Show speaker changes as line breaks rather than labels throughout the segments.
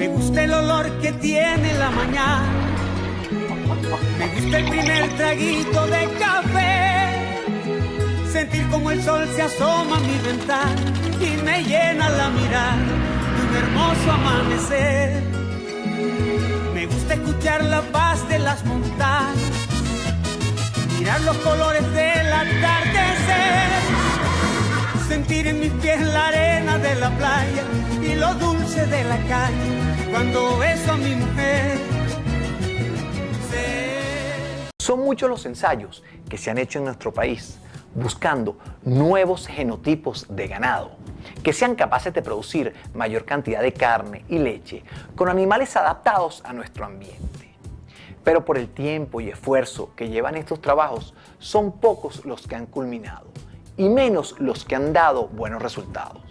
Me gusta el olor que tiene la mañana, me gusta el primer traguito de café, sentir como el sol se asoma a mi ventana y me llena la mirada de un hermoso amanecer. Me gusta escuchar la paz de las montañas, mirar los colores del atardecer, sentir en mis pies la arena de la playa y lo dulce de la calle cuando beso a mi mujer.
Son muchos los ensayos que se han hecho en nuestro país buscando nuevos genotipos de ganado que sean capaces de producir mayor cantidad de carne y leche con animales adaptados a nuestro ambiente. Pero por el tiempo y esfuerzo que llevan estos trabajos, son pocos los que han culminado y menos los que han dado buenos resultados.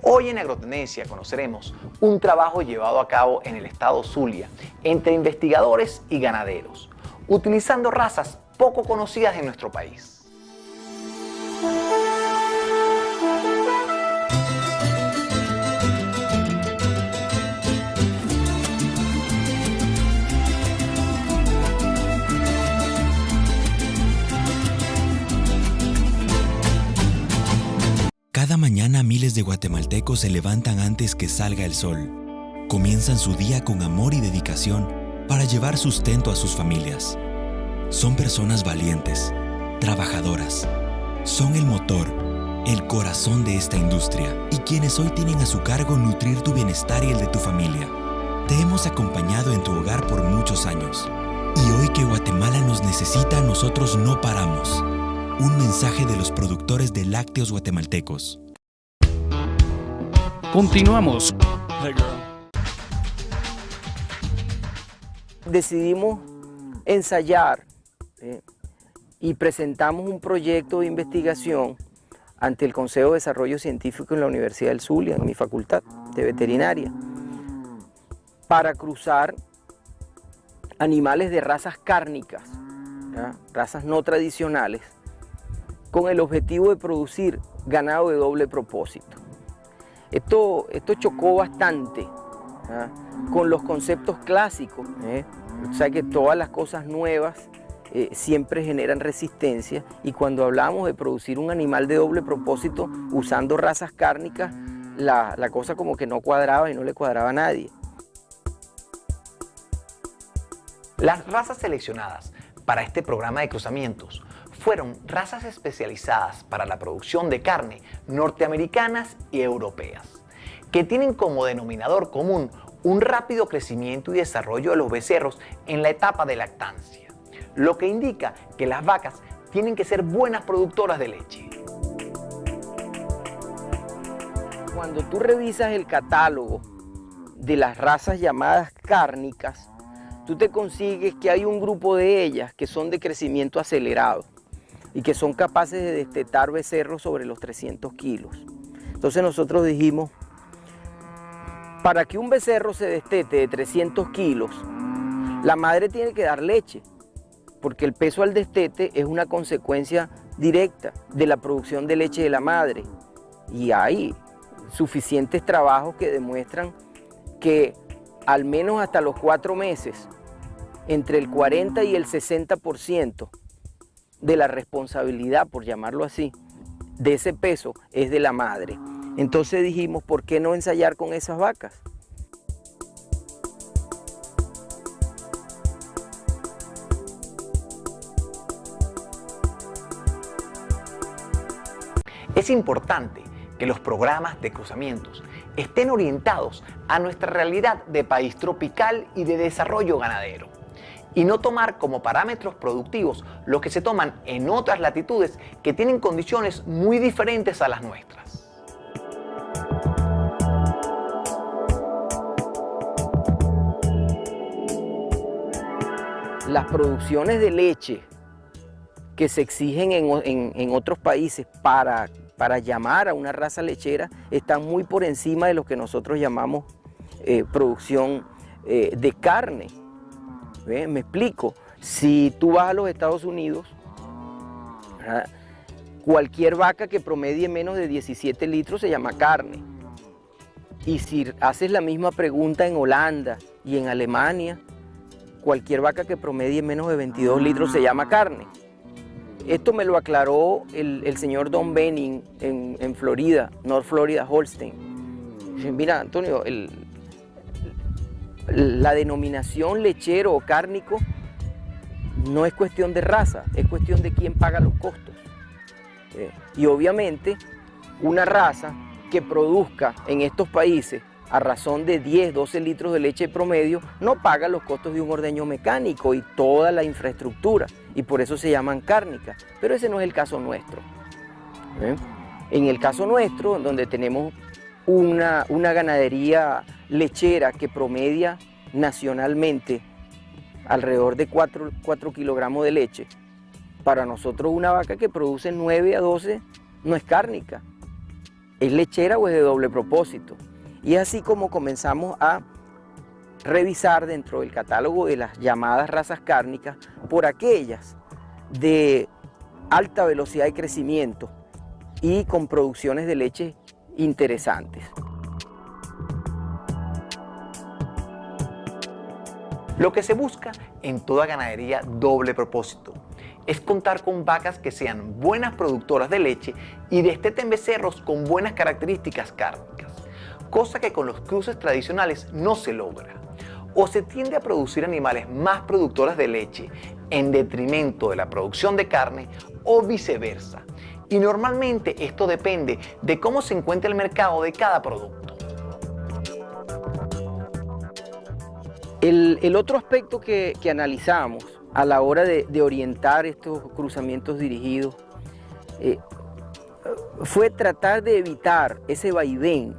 Hoy en Agrotendencia conoceremos un trabajo llevado a cabo en el estado Zulia entre investigadores y ganaderos, utilizando razas poco conocidas en nuestro país.
Cada mañana miles de guatemaltecos se levantan antes que salga el sol. Comienzan su día con amor y dedicación para llevar sustento a sus familias. Son personas valientes, trabajadoras. Son el motor, el corazón de esta industria y quienes hoy tienen a su cargo nutrir tu bienestar y el de tu familia. Te hemos acompañado en tu hogar por muchos años. Y hoy que Guatemala nos necesita, nosotros no paramos. Un mensaje de los productores de lácteos guatemaltecos.
Continuamos.
Decidimos ensayar y presentamos un proyecto de investigación ante el Consejo de Desarrollo Científico en la Universidad del Zulia, en mi facultad de veterinaria, para cruzar animales de razas cárnicas, razas no tradicionales, con el objetivo de producir ganado de doble propósito. Esto chocó bastante con los conceptos clásicos. O sea que todas las cosas nuevas siempre generan resistencia, y cuando hablamos de producir un animal de doble propósito usando razas cárnicas, la cosa como que no cuadraba y no le cuadraba a nadie.
Las razas seleccionadas para este programa de cruzamientos fueron razas especializadas para la producción de carne norteamericanas y europeas, que tienen como denominador común un rápido crecimiento y desarrollo de los becerros en la etapa de lactancia, lo que indica que las vacas tienen que ser buenas productoras de leche.
Cuando tú revisas el catálogo de las razas llamadas cárnicas, tú te consigues que hay un grupo de ellas que son de crecimiento acelerado y que son capaces de destetar becerros sobre los 300 kilos. Entonces nosotros dijimos, para que un becerro se destete de 300 kilos, la madre tiene que dar leche, porque el peso al destete es una consecuencia directa de la producción de leche de la madre. Y hay suficientes trabajos que demuestran que al menos hasta los 4 meses, entre el 40 y el 60% de la responsabilidad, por llamarlo así, de ese peso es de la madre. Entonces dijimos, ¿por qué no ensayar con esas vacas?
Es importante que los programas de cruzamientos estén orientados a nuestra realidad de país tropical y de desarrollo ganadero, y no tomar como parámetros productivos los que se toman en otras latitudes que tienen condiciones muy diferentes a las nuestras.
Las producciones de leche que se exigen en otros países para llamar a una raza lechera están muy por encima de lo que nosotros llamamos producción de carne. Me explico. Si tú vas a los Estados Unidos, cualquier vaca que promedie menos de 17 litros se llama carne. Y si haces la misma pregunta en Holanda y en Alemania, cualquier vaca que promedie menos de 22 litros se llama carne. Esto me lo aclaró el señor Don Benning en Florida, North Florida Holstein. Dice, mira, Antonio, la denominación lechero o cárnico no es cuestión de raza, es cuestión de quién paga los costos. Y obviamente una raza que produzca en estos países a razón de 10, 12 litros de leche promedio no paga los costos de un ordeño mecánico y toda la infraestructura, y por eso se llaman cárnicas, pero ese no es el caso nuestro. En el caso nuestro, donde tenemos una ganadería lechera que promedia nacionalmente alrededor de 4 kilogramos de leche, para nosotros una vaca que produce 9 a 12 no es cárnica, es lechera o es de doble propósito. Y es así como comenzamos a revisar dentro del catálogo de las llamadas razas cárnicas por aquellas de alta velocidad de crecimiento y con producciones de leche interesantes.
Lo que se busca en toda ganadería doble propósito es contar con vacas que sean buenas productoras de leche y desteten becerros con buenas características cárnicas, cosa que con los cruces tradicionales no se logra. O se tiende a producir animales más productoras de leche en detrimento de la producción de carne o viceversa. Y normalmente esto depende de cómo se encuentra el mercado de cada producto.
El otro aspecto que analizamos a la hora de orientar estos cruzamientos dirigidos fue tratar de evitar ese vaivén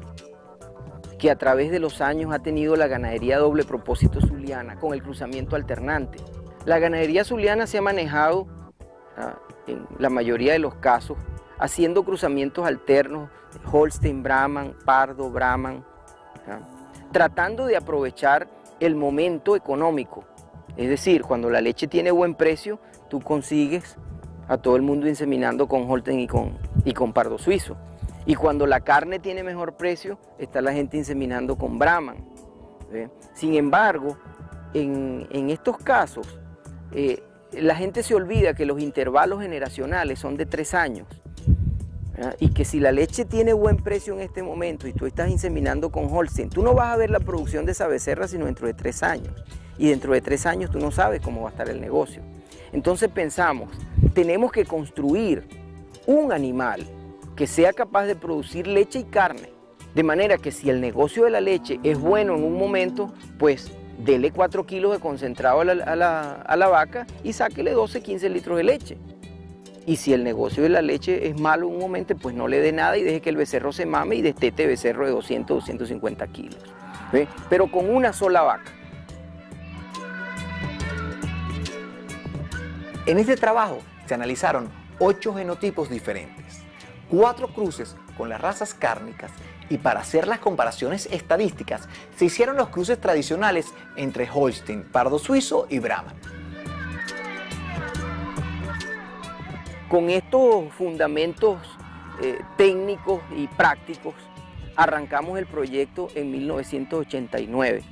que a través de los años ha tenido la ganadería doble propósito zuliana con el cruzamiento alternante. La ganadería zuliana se ha manejado en la mayoría de los casos haciendo cruzamientos alternos, Holstein, Brahman, Pardo, Brahman, tratando de aprovechar el momento económico. Es decir, cuando la leche tiene buen precio, tú consigues a todo el mundo inseminando con Holstein y con Pardo suizo. Y cuando la carne tiene mejor precio, está la gente inseminando con Brahman. Sin embargo, en estos casos, la gente se olvida que los intervalos generacionales son de 3 años. Y que si la leche tiene buen precio en este momento y tú estás inseminando con Holstein, tú no vas a ver la producción de esa becerra sino dentro de 3 años. Y dentro de 3 años tú no sabes cómo va a estar el negocio. Entonces pensamos, tenemos que construir un animal que sea capaz de producir leche y carne, de manera que si el negocio de la leche es bueno en un momento, pues dele 4 kilos de concentrado a la vaca y sáquele 12, 15 litros de leche. Y si el negocio de la leche es malo en un momento, pues no le dé nada y deje que el becerro se mame y destete becerro de 200, 250 kilos. Pero con una sola vaca.
En este trabajo se analizaron 8 genotipos diferentes, 4 cruces con las razas cárnicas y para hacer las comparaciones estadísticas se hicieron los cruces tradicionales entre Holstein, Pardo suizo y Brahman.
Con estos fundamentos técnicos y prácticos arrancamos el proyecto en 1989.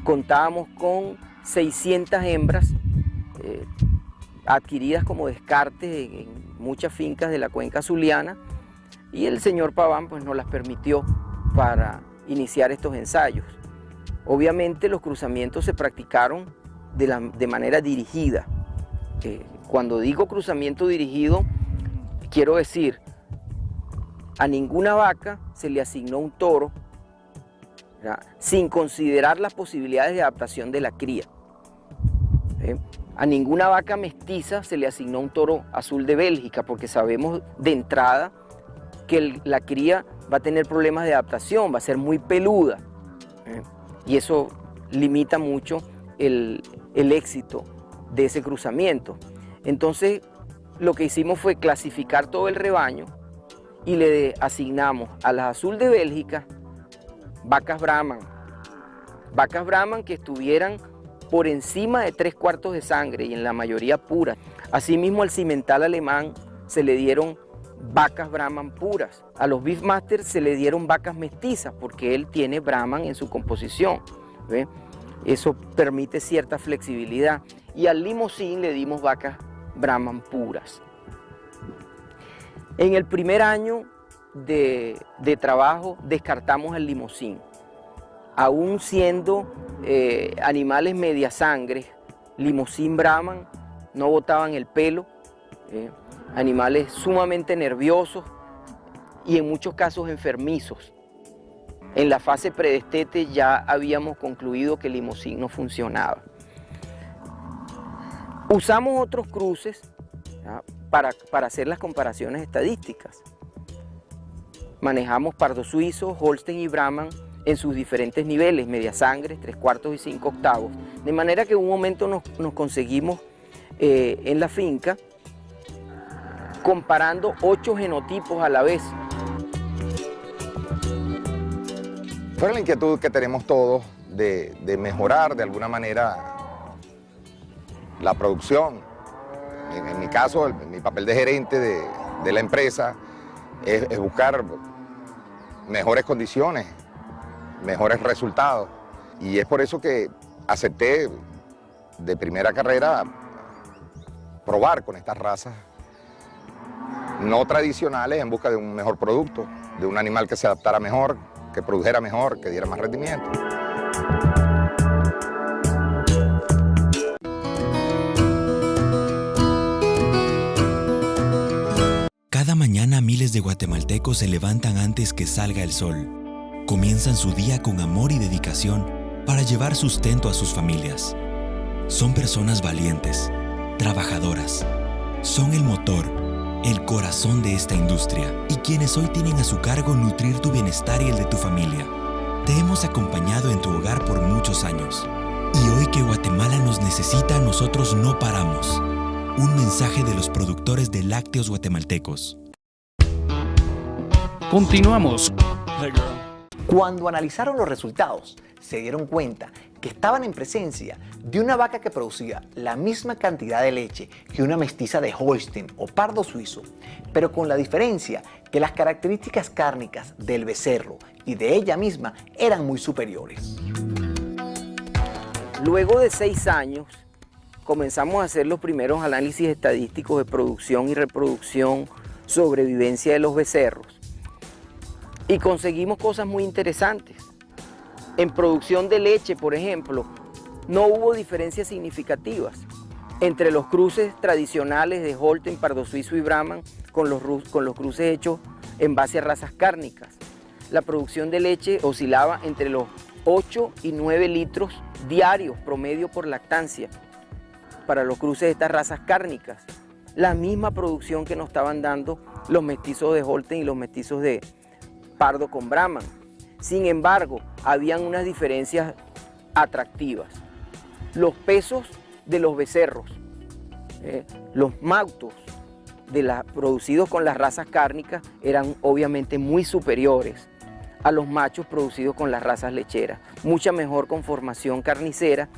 Contábamos con 600 hembras adquiridas como descartes en muchas fincas de la cuenca zuliana y el señor Paván pues, nos las permitió para iniciar estos ensayos. Obviamente los cruzamientos se practicaron de manera dirigida. Cuando digo cruzamiento dirigido, quiero decir, a ninguna vaca se le asignó un toro, ¿verdad?, sin considerar las posibilidades de adaptación de la cría. A ninguna vaca mestiza se le asignó un toro azul de Bélgica, porque sabemos de entrada que la cría va a tener problemas de adaptación, va a ser muy peluda. Y eso limita mucho el éxito de ese cruzamiento. Entonces, lo que hicimos fue clasificar todo el rebaño y le asignamos a las azul de Bélgica vacas Brahman que estuvieran por encima de 3/4 de sangre y en la mayoría pura. Asimismo al cimental alemán se le dieron vacas Brahman puras. A los Beefmaster se le dieron vacas mestizas porque él tiene Brahman en su composición, ¿ve? Eso permite cierta flexibilidad. Y al Limousin le dimos vacas Brahman puras. En el primer año de trabajo descartamos el Limousin. Aún siendo animales media sangre, Limousin Brahman, no botaban el pelo, animales sumamente nerviosos y en muchos casos enfermizos. En la fase predestete ya habíamos concluido que el Limousin no funcionaba. Usamos otros cruces, ¿ya?, para hacer las comparaciones estadísticas. Manejamos pardo suizo, Holstein y Brahman en sus diferentes niveles, media sangre, 3/4 y 5/8. De manera que en un momento nos conseguimos en la finca comparando 8 genotipos a la vez.
Pero la inquietud que tenemos todos de mejorar de alguna manera la producción. En mi caso, mi papel de gerente de la empresa es buscar mejores condiciones, mejores resultados. Y es por eso que acepté de primera carrera probar con estas razas no tradicionales en busca de un mejor producto, de un animal que se adaptara mejor, que produjera mejor, que diera más rendimiento.
Cada mañana miles de guatemaltecos se levantan antes que salga el sol. Comienzan su día con amor y dedicación para llevar sustento a sus familias. Son personas valientes, trabajadoras. Son el motor, el corazón de esta industria y quienes hoy tienen a su cargo nutrir tu bienestar y el de tu familia. Te hemos acompañado en tu hogar por muchos años. Y hoy que Guatemala nos necesita, nosotros no paramos. Un mensaje de los productores de lácteos guatemaltecos.
Continuamos.
Cuando analizaron los resultados, se dieron cuenta que estaban en presencia de una vaca que producía la misma cantidad de leche que una mestiza de Holstein o pardo suizo, pero con la diferencia que las características cárnicas del becerro y de ella misma eran muy superiores.
Luego de 6 años, comenzamos a hacer los primeros análisis estadísticos de producción y reproducción, sobrevivencia de los becerros. Y conseguimos cosas muy interesantes. En producción de leche, por ejemplo, no hubo diferencias significativas entre los cruces tradicionales de Holstein, pardo suizo y Brahman con los cruces hechos en base a razas cárnicas. La producción de leche oscilaba entre los 8 y 9 litros diarios promedio por lactancia para los cruces de estas razas cárnicas. La misma producción que nos estaban dando los mestizos de Holstein y los mestizos de pardo con Brahman. Sin embargo, habían unas diferencias atractivas. Los pesos de los becerros, los mautos producidos con las razas cárnicas eran obviamente muy superiores a los machos producidos con las razas lecheras. Mucha mejor conformación carnicera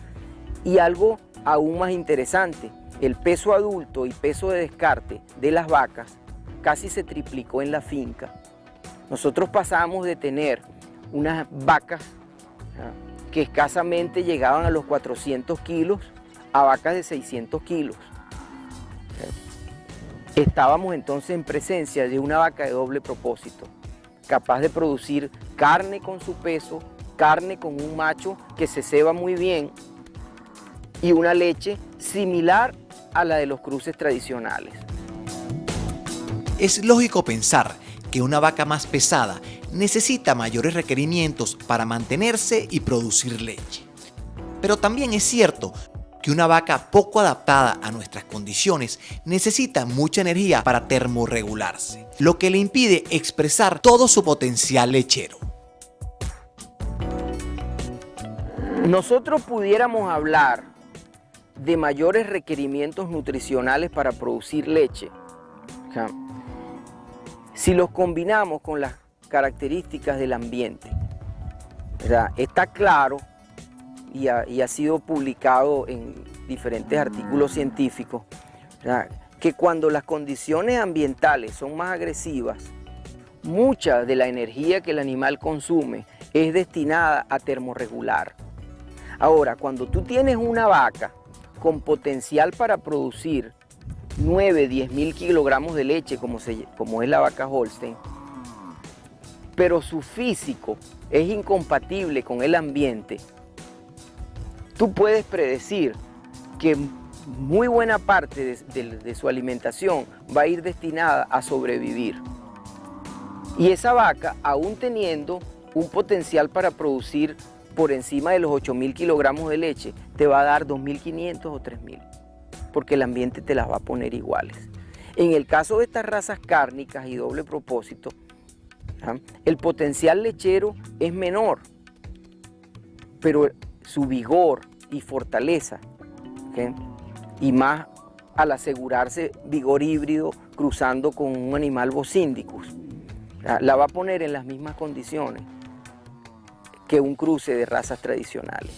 y algo aún más interesante, el peso adulto y peso de descarte de las vacas casi se triplicó en la finca. Nosotros pasamos de tener unas vacas que escasamente llegaban a los 400 kilos a vacas de 600 kilos. Estábamos entonces en presencia de una vaca de doble propósito, capaz de producir carne con su peso, carne con un macho que se ceba muy bien y una leche similar a la de los cruces tradicionales.
Es lógico pensar que una vaca más pesada necesita mayores requerimientos para mantenerse y producir leche. Pero también es cierto que una vaca poco adaptada a nuestras condiciones necesita mucha energía para termorregularse, lo que le impide expresar todo su potencial lechero.
Nosotros pudiéramos hablar de mayores requerimientos nutricionales para producir leche, si los combinamos con las características del ambiente, ¿verdad? Está claro y ha sido publicado en diferentes artículos científicos, ¿verdad?, que cuando las condiciones ambientales son más agresivas, mucha de la energía que el animal consume es destinada a termorregular. Ahora, cuando tú tienes una vaca con potencial para producir 9, 10 mil kilogramos de leche, como es la vaca Holstein, pero su físico es incompatible con el ambiente, tú puedes predecir que muy buena parte de su alimentación va a ir destinada a sobrevivir. Y esa vaca, aún teniendo un potencial para producir por encima de los 8.000 kilogramos de leche, te va a dar 2.500 o 3.000, porque el ambiente te las va a poner iguales. En el caso de estas razas cárnicas y doble propósito, el potencial lechero es menor, pero su vigor y fortaleza, y más al asegurarse vigor híbrido cruzando con un animal Bosindicus, la va a poner en las mismas condiciones que un cruce de razas tradicionales.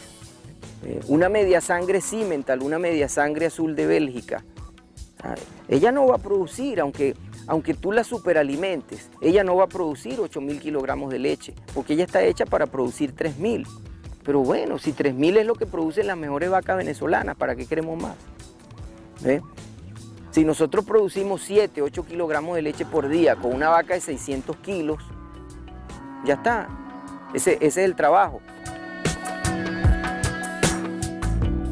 Una media sangre Simmental, una media sangre azul de Bélgica, ella no va a producir, aunque tú la superalimentes, ella no va a producir 8.000 kilogramos de leche, porque ella está hecha para producir 3.000. Pero bueno, si 3.000 es lo que producen las mejores vacas venezolanas, ¿para qué queremos más? Si nosotros producimos 7, 8 kilogramos de leche por día con una vaca de 600 kilos, ya está. Ese es el trabajo.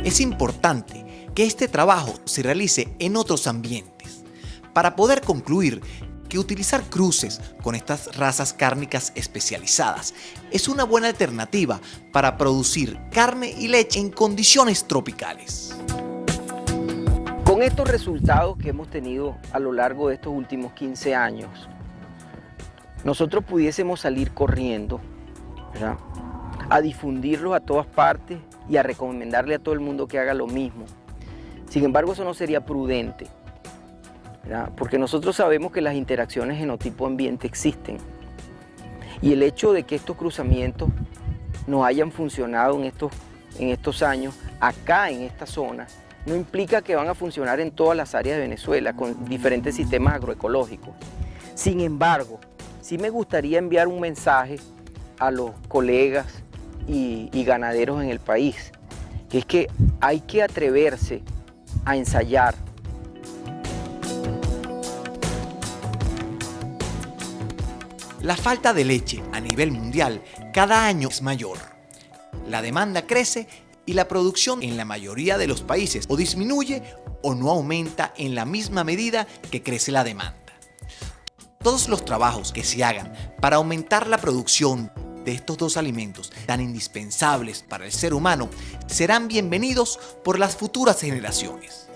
Es importante que este trabajo se realice en otros ambientes para poder concluir que utilizar cruces con estas razas cárnicas especializadas es una buena alternativa para producir carne y leche en condiciones tropicales.
Con estos resultados que hemos tenido a lo largo de estos últimos 15 años, nosotros pudiésemos salir corriendo, ¿verdad?, a difundirlos a todas partes y a recomendarle a todo el mundo que haga lo mismo. Sin embargo, eso no sería prudente, ¿verdad?, porque nosotros sabemos que las interacciones genotipo-ambiente existen. Y el hecho de que estos cruzamientos no hayan funcionado en estos años, acá en esta zona, no implica que van a funcionar en todas las áreas de Venezuela con diferentes sistemas agroecológicos. Sin embargo, sí me gustaría enviar un mensaje a los colegas y ganaderos en el país, que es que hay que atreverse a ensayar.
La falta de leche a nivel mundial cada año es mayor. La demanda crece y la producción en la mayoría de los países o disminuye o no aumenta en la misma medida que crece la demanda. Todos los trabajos que se hagan para aumentar la producción de estos dos alimentos tan indispensables para el ser humano serán bienvenidos por las futuras generaciones.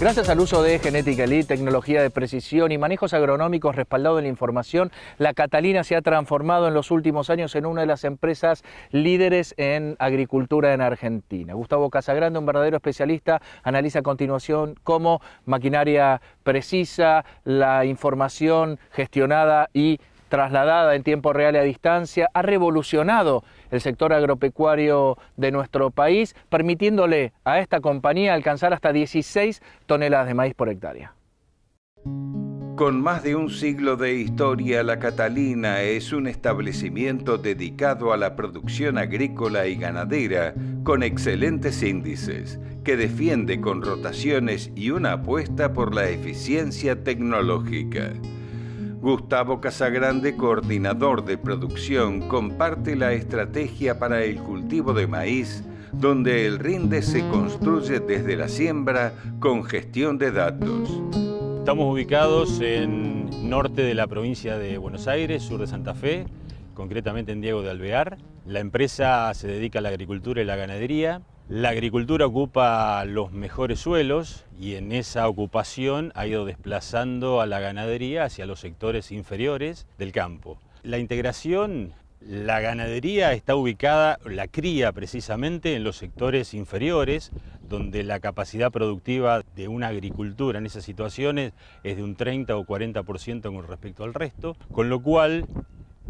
Gracias al uso de genética elite, tecnología de precisión y manejos agronómicos respaldados en la información, la Catalina se ha transformado en los últimos años en una de las empresas líderes en agricultura en Argentina. Gustavo Casagrande, un verdadero especialista, analiza a continuación cómo maquinaria precisa, la información gestionada y trasladada en tiempo real y a distancia, ha revolucionado el sector agropecuario de nuestro país, permitiéndole a esta compañía alcanzar hasta 16 toneladas de maíz por hectárea.
Con más de un siglo de historia, La Catalina es un establecimiento dedicado a la producción agrícola y ganadera con excelentes índices, que defiende con rotaciones y una apuesta por la eficiencia tecnológica. Gustavo Casagrande, coordinador de producción, comparte la estrategia para el cultivo de maíz, donde el rinde se construye desde la siembra con gestión de datos.
Estamos ubicados en norte de la provincia de Buenos Aires, sur de Santa Fe, concretamente en Diego de Alvear. La empresa se dedica a la agricultura y la ganadería. La agricultura ocupa los mejores suelos y en esa ocupación ha ido desplazando a la ganadería hacia los sectores inferiores del campo. La integración, la ganadería está ubicada, la cría precisamente, en los sectores inferiores, donde la capacidad productiva de una agricultura en esas situaciones es de un 30 o 40% con respecto al resto, con lo cual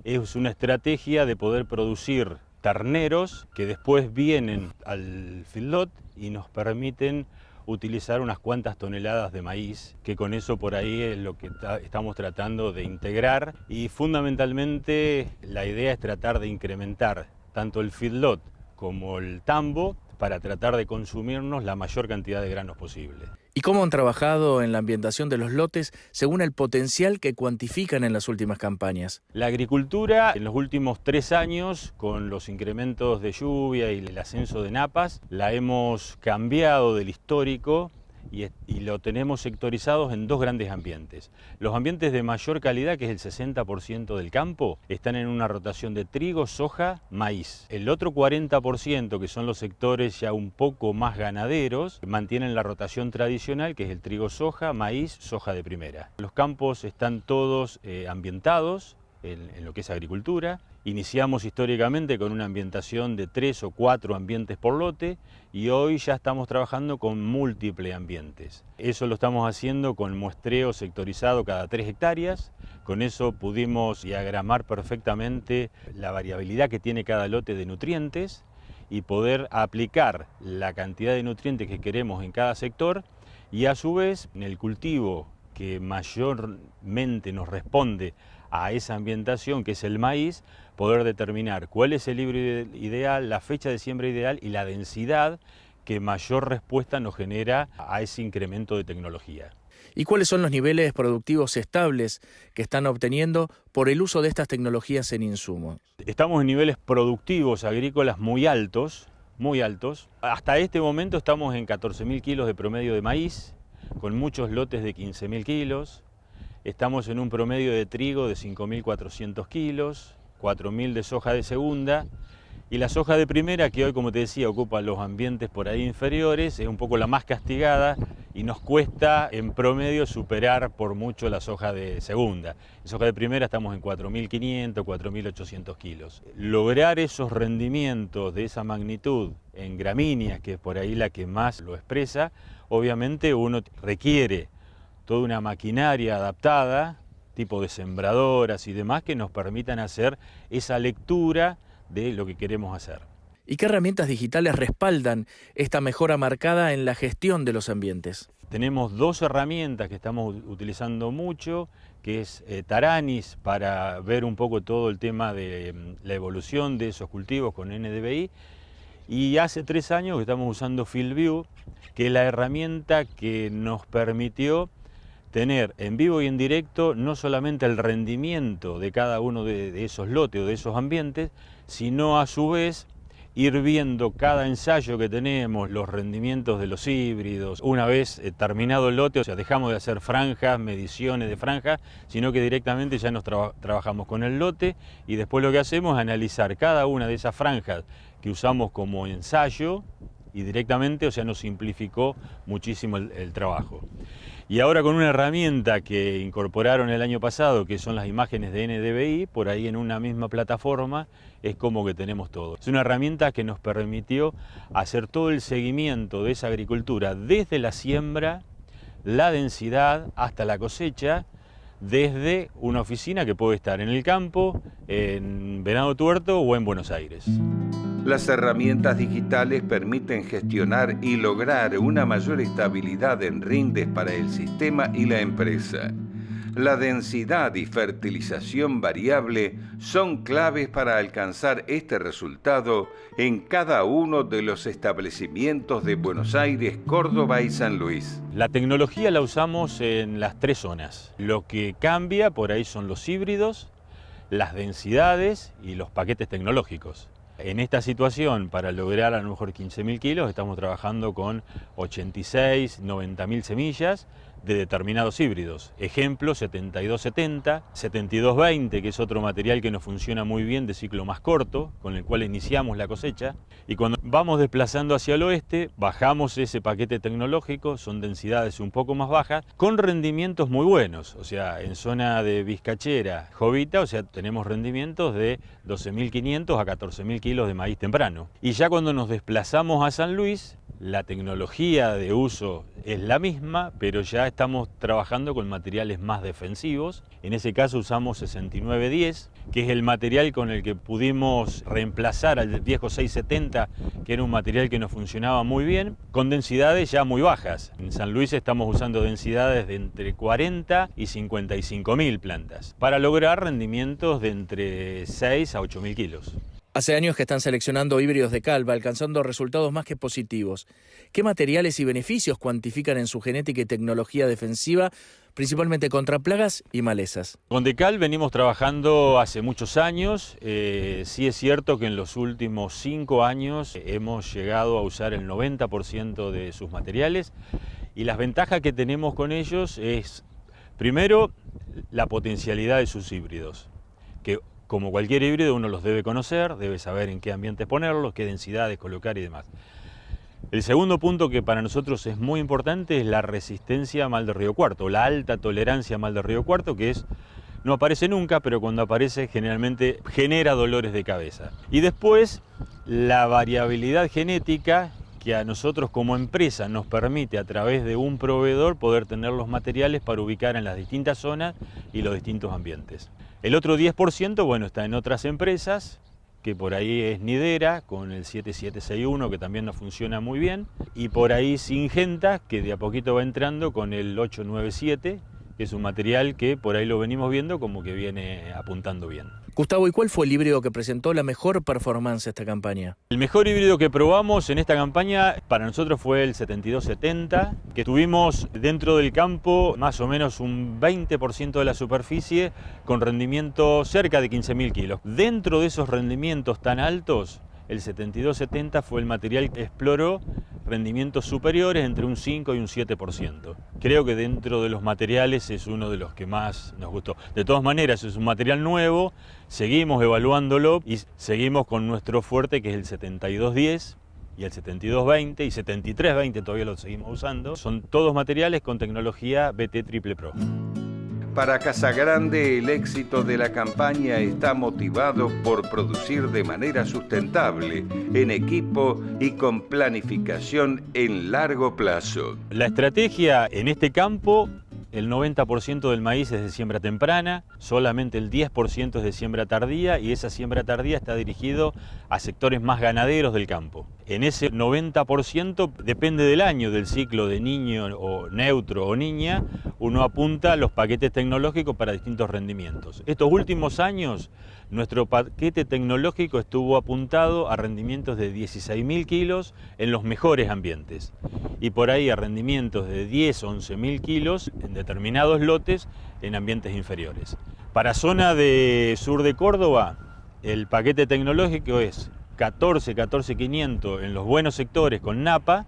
es una estrategia de poder producir terneros que después vienen al feedlot y nos permiten utilizar unas cuantas toneladas de maíz, que con eso por ahí es lo que estamos tratando de integrar, y fundamentalmente la idea es tratar de incrementar tanto el feedlot como el tambo para tratar de consumirnos la mayor cantidad de granos posible.
¿Y cómo han trabajado en la ambientación de los lotes según el potencial que cuantifican en las últimas campañas?
La agricultura en los últimos 3 años, con los incrementos de lluvia y el ascenso de napas, la hemos cambiado del histórico y lo tenemos sectorizados en 2 grandes ambientes. Los ambientes de mayor calidad, que es el 60% del campo, están en una rotación de trigo, soja, maíz. El otro 40%, que son los sectores ya un poco más ganaderos, mantienen la rotación tradicional, que es el trigo, soja, maíz, soja de primera. Los campos están todos ambientados en lo que es agricultura. Iniciamos históricamente con una ambientación de 3 o 4 ambientes por lote y hoy ya estamos trabajando con múltiples ambientes. Eso lo estamos haciendo con muestreo sectorizado cada 3 hectáreas. Con eso pudimos diagramar perfectamente la variabilidad que tiene cada lote de nutrientes y poder aplicar la cantidad de nutrientes que queremos en cada sector, y a su vez en el cultivo que mayormente nos responde a esa ambientación, que es el maíz, poder determinar cuál es el híbrido ideal, la fecha de siembra ideal y la densidad que mayor respuesta nos genera a ese incremento de tecnología.
¿Y cuáles son los niveles productivos estables que están obteniendo por el uso de estas tecnologías en insumos?
Estamos en niveles productivos agrícolas muy altos, muy altos. Hasta este momento estamos en 14.000 kilos de promedio de maíz, con muchos lotes de 15.000 kilos. Estamos en un promedio de trigo de 5.400 kilos, 4.000 de soja de segunda, y la soja de primera, que hoy, como te decía, ocupa los ambientes por ahí inferiores, es un poco la más castigada y nos cuesta en promedio superar por mucho la soja de segunda. En soja de primera estamos en 4.500, 4.800 kilos. Lograr esos rendimientos de esa magnitud en gramíneas, que es por ahí la que más lo expresa, obviamente uno requiere toda una maquinaria adaptada, tipo de sembradoras y demás, que nos permitan hacer esa lectura de lo que queremos hacer.
¿Y qué herramientas digitales respaldan esta mejora marcada en la gestión de los ambientes?
Tenemos 2 herramientas que estamos utilizando mucho, que es Taranis, para ver un poco todo el tema de la evolución de esos cultivos con NDVI, y hace 3 años que estamos usando FieldView, que es la herramienta que nos permitió tener en vivo y en directo no solamente el rendimiento de cada uno de esos lotes o de esos ambientes, sino a su vez ir viendo cada ensayo que tenemos, los rendimientos de los híbridos. Una vez terminado el lote, o sea, dejamos de hacer franjas, mediciones de franjas, sino que directamente ya nos trabajamos con el lote, y después lo que hacemos es analizar cada una de esas franjas que usamos como ensayo, y directamente, o sea, nos simplificó muchísimo el trabajo. Y ahora con una herramienta que incorporaron el año pasado, que son las imágenes de NDVI, por ahí en una misma plataforma, es como que tenemos todo. Es una herramienta que nos permitió hacer todo el seguimiento de esa agricultura, desde la siembra, la densidad, hasta la cosecha, desde una oficina que puede estar en el campo, en Venado Tuerto o en Buenos Aires.
Las herramientas digitales permiten gestionar y lograr una mayor estabilidad en rindes para el sistema y la empresa. La densidad y fertilización variable son claves para alcanzar este resultado en cada uno de los establecimientos de Buenos Aires, Córdoba y San Luis.
La tecnología la usamos en las 3 zonas. Lo que cambia por ahí son los híbridos, las densidades y los paquetes tecnológicos. En esta situación, para lograr a lo mejor 15.000 kilos, estamos trabajando con 86, 90.000 semillas de determinados híbridos. Ejemplo, 7270, 7220, que es otro material que nos funciona muy bien de ciclo más corto, con el cual iniciamos la cosecha. Y cuando vamos desplazando hacia el oeste, bajamos ese paquete tecnológico, son densidades un poco más bajas, con rendimientos muy buenos. O sea, en zona de Vizcachera, Jovita, o sea, tenemos rendimientos de 12.500 a 14.000 kilos de maíz temprano. Y ya cuando nos desplazamos a San Luis, La tecnología de uso es la misma, pero ya estamos trabajando con materiales más defensivos. En ese caso usamos 6910, que es el material con el que pudimos reemplazar al viejo 670, que era un material que nos funcionaba muy bien, con densidades ya muy bajas. En San Luis estamos usando densidades de entre 40 y 55.000 plantas, para lograr rendimientos de entre 6 a 8.000 kilos.
Hace años que están seleccionando híbridos de Calva, alcanzando resultados más que positivos. ¿Qué materiales y beneficios cuantifican en su genética y tecnología defensiva, principalmente contra plagas y malezas?
Con Decal venimos trabajando hace muchos años. Sí es cierto que en los últimos 5 años hemos llegado a usar el 90% de sus materiales, y las ventajas que tenemos con ellos es, primero, la potencialidad de sus híbridos, que como cualquier híbrido uno los debe conocer, debe saber en qué ambientes ponerlos, qué densidades colocar y demás. El segundo punto que para nosotros es muy importante es la resistencia a mal de río cuarto, la alta tolerancia a mal de río cuarto, que no aparece nunca, pero cuando aparece generalmente genera dolores de cabeza. Y después la variabilidad genética que a nosotros como empresa nos permite a través de un proveedor poder tener los materiales para ubicar en las distintas zonas y los distintos ambientes. El otro 10%, bueno, está en otras empresas, que por ahí es Nidera, con el 7761, que también nos funciona muy bien, y por ahí Syngenta, que de a poquito va entrando con el 897, que es un material que por ahí lo venimos viendo como que viene apuntando bien.
Gustavo, ¿y cuál fue el híbrido que presentó la mejor performance esta campaña?
El mejor híbrido que probamos en esta campaña para nosotros fue el 7270, que tuvimos dentro del campo más o menos un 20% de la superficie con rendimiento cerca de 15.000 kilos. Dentro de esos rendimientos tan altos, el 7270 fue el material que exploró rendimientos superiores entre un 5 y un 7%. Creo que dentro de los materiales es uno de los que más nos gustó. De todas maneras, es un material nuevo, seguimos evaluándolo y seguimos con nuestro fuerte, que es el 7210 y el 7220 y 7320 todavía lo seguimos usando. Son todos materiales con tecnología BT Triple Pro.
Para Casagrande, el éxito de la campaña está motivado por producir de manera sustentable, en equipo y con planificación en largo plazo.
La estrategia en este campo, el 90% del maíz es de siembra temprana, solamente el 10% es de siembra tardía, y esa siembra tardía está dirigido a sectores más ganaderos del campo. En ese 90%, depende del año, del ciclo de niño o neutro o niña, uno apunta a los paquetes tecnológicos para distintos rendimientos. Estos últimos años, nuestro paquete tecnológico estuvo apuntado a rendimientos de 16.000 kilos en los mejores ambientes, y por ahí a rendimientos de 10 o 11.000 kilos en determinados lotes en ambientes inferiores. Para zona de sur de Córdoba, el paquete tecnológico es 14.500 en los buenos sectores con napa,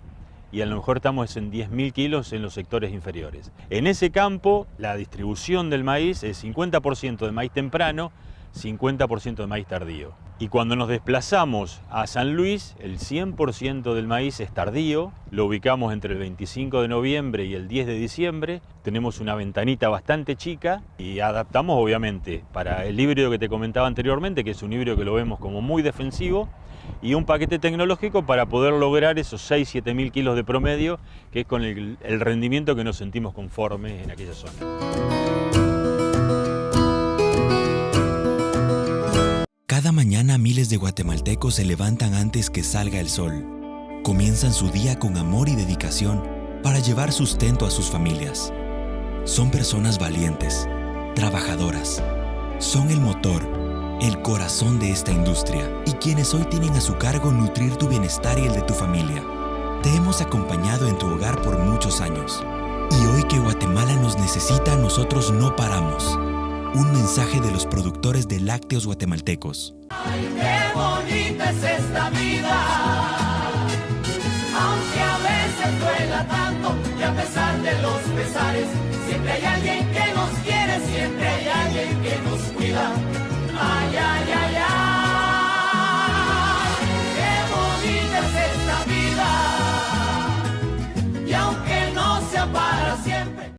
y a lo mejor estamos en 10.000 kilos en los sectores inferiores. En ese campo, la distribución del maíz es 50% de maíz temprano, 50% de maíz tardío. Y cuando nos desplazamos a San Luis, el 100% del maíz es tardío, lo ubicamos entre el 25 de noviembre y el 10 de diciembre, tenemos una ventanita bastante chica y adaptamos obviamente para el híbrido que te comentaba anteriormente, que es un híbrido que lo vemos como muy defensivo, y un paquete tecnológico para poder lograr esos 6-7 mil kilos de promedio, que es con el rendimiento que nos sentimos conformes en aquella zona.
Cada mañana miles de guatemaltecos se levantan antes que salga el sol. Comienzan su día con amor y dedicación para llevar sustento a sus familias. Son personas valientes, trabajadoras. Son el motor, el corazón de esta industria, y quienes hoy tienen a su cargo nutrir tu bienestar y el de tu familia. Te hemos acompañado en tu hogar por muchos años. Y hoy que Guatemala nos necesita, nosotros no paramos. Un mensaje de los productores de lácteos guatemaltecos.
¡Ay, qué bonita es esta vida! Aunque a veces duela tanto, y a pesar de los pesares, siempre hay alguien que nos